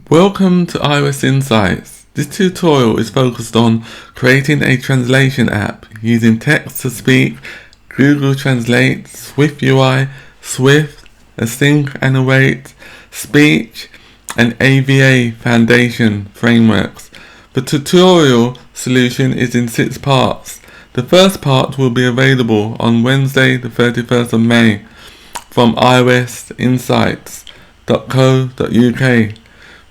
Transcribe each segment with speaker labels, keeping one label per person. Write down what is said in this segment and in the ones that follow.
Speaker 1: Welcome to iOS Insights. This tutorial is focused on creating a translation app using text-to-speech, Google Translate, SwiftUI, Swift, Async and Await, Speech, and AVA Foundation frameworks. The tutorial solution is in 6 parts. The first part will be available on Wednesday the 31st of May from iosinsights.co.uk.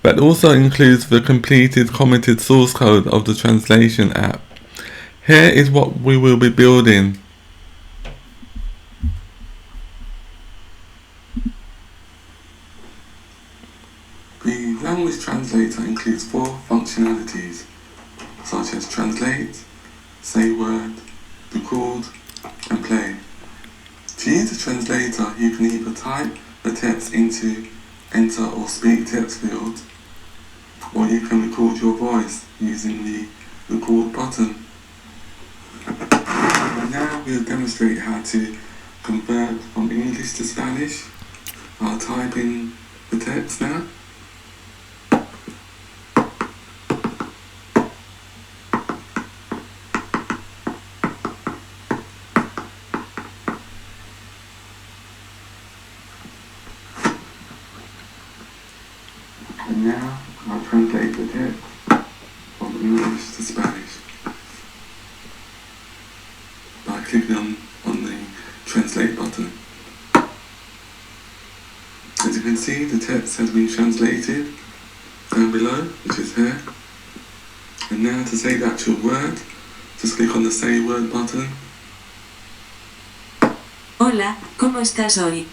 Speaker 1: That also includes the completed committed source code of the translation app. Here is what we will be building. The language translator includes 4 functionalities, such as translate, say word, record, and play. To use the translator, you can either type the text into enter or speak text field, or you can record your voice using the record button. Now we'll demonstrate how to convert from English to Spanish. I'll type in the text now. And now I'll translate the text from English to Spanish by clicking on the translate button. As you can see, the text has been translated down below, which is here. And now to say the actual word, just click on the say word button.
Speaker 2: Hola, ¿cómo estás hoy?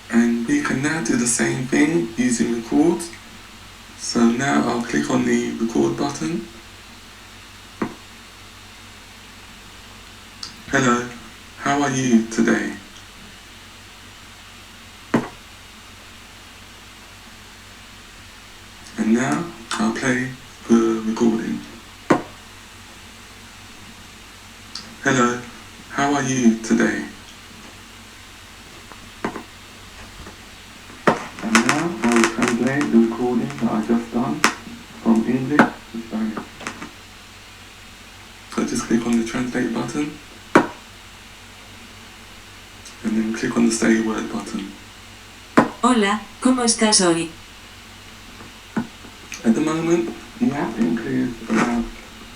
Speaker 1: And we can now do the same thing using record. So now I'll click on the record button. Hello, how are you today? And now I'll play the recording. Hello, how are you today? And now I will translate the recording that I just done from English to Spanish. So just click on the translate button and then click on the say word button.
Speaker 2: Hola, ¿cómo estás hoy?
Speaker 1: At the moment, the app includes around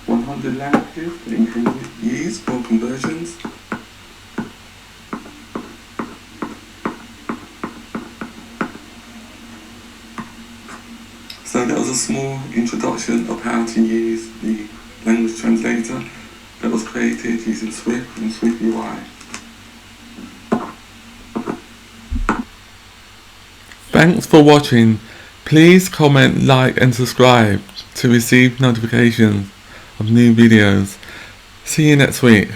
Speaker 1: 100 languages that you can use for conversions. So that was a small introduction of how to use the language translator that was created using Swift and SwiftUI. Thanks for watching. Please comment, like and subscribe to receive notifications of new videos. See you next week.